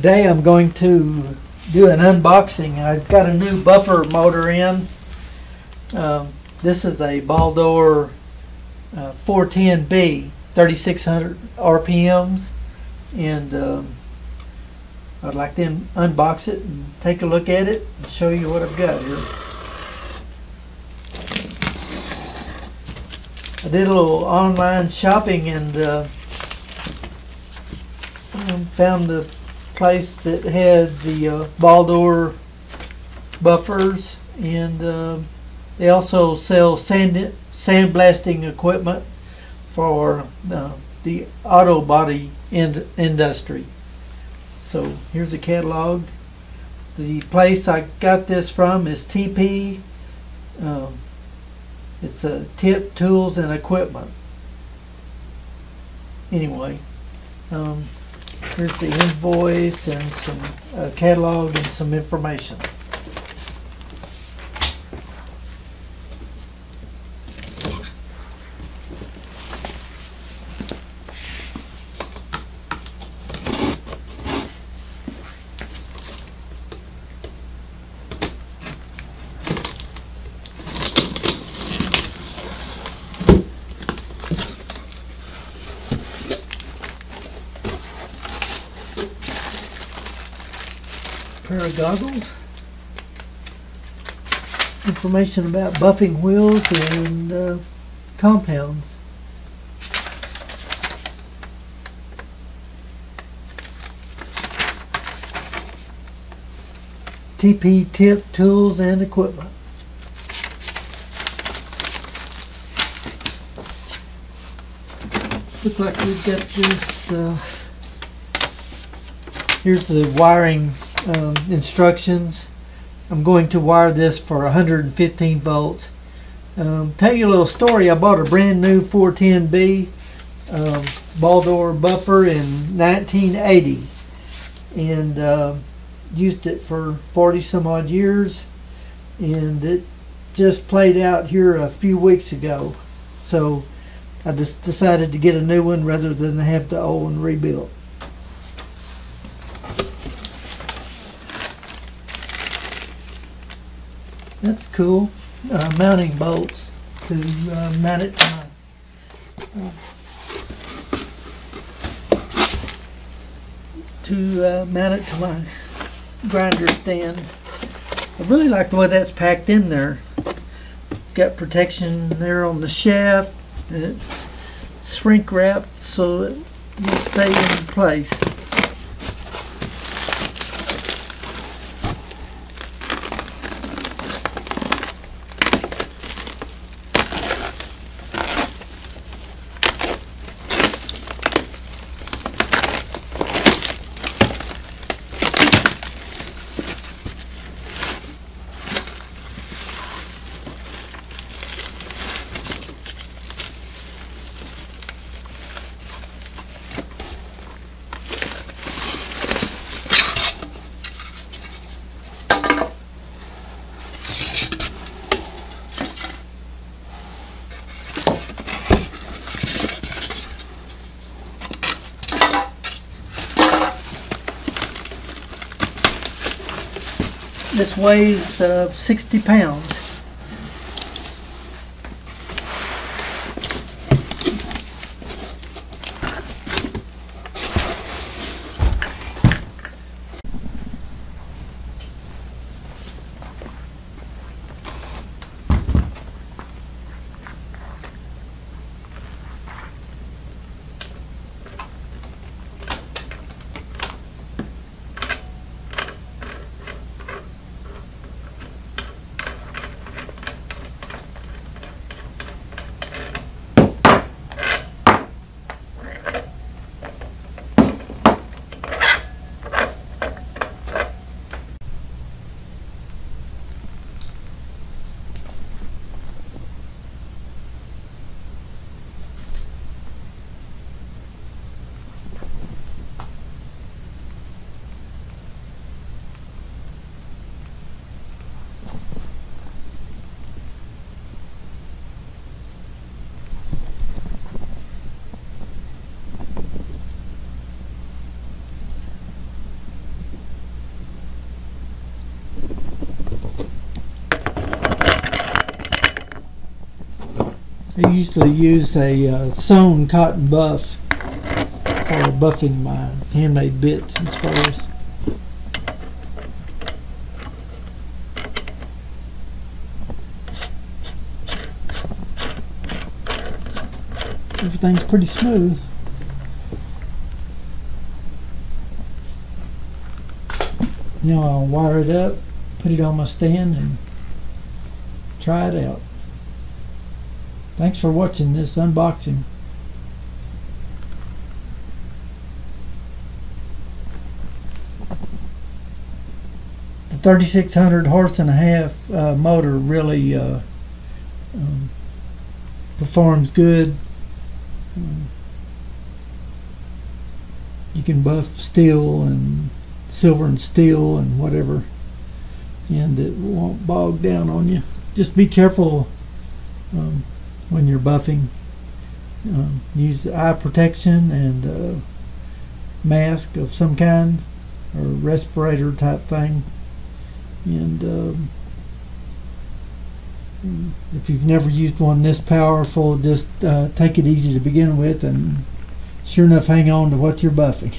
Today I'm going to do an unboxing. I've got a new buffer motor in. This is a Baldor 410B, 3600 RPMs, and I'd like to unbox it and take a look at it and show you what I've got here. I did a little online shopping and found the place that had the Baldor buffers, and they also sell sandblasting equipment for the auto body industry. So here's a catalog. The place I got this from is TP. It's a Tip Tools and Equipment. Anyway, here's the invoice and some catalog and some information. Pair of goggles, information about buffing wheels and compounds. TP Tip Tools and Equipment. Looks like we've got this. Here's the wiring instructions. I'm going to wire this for 115 volts. Tell you a little story. I bought a brand new 410B Baldor buffer in 1980 and used it for 40 some odd years, and it just played out here a few weeks ago, so I just decided to get a new one rather than have the old one rebuilt. That's cool. Mounting bolts to mount it to my grinder stand. I really like the way that's packed in there. It's got protection there on the shaft, and it's shrink wrapped so it will stay in place. This weighs 60 pounds. I usually use a sewn cotton buff for buffing my handmade bits and spurs. Everything's pretty smooth. Now I'll wire it up, put it on my stand, and try it out. Thanks for watching this unboxing. The 3600 horse and a half motor really performs good. You can buff steel and silver and steel and whatever, and it won't bog down on you. Just be careful when you're buffing. Use the eye protection and mask of some kind, or respirator type thing. And if you've never used one this powerful, just take it easy to begin with, and sure enough, hang on to what you're buffing.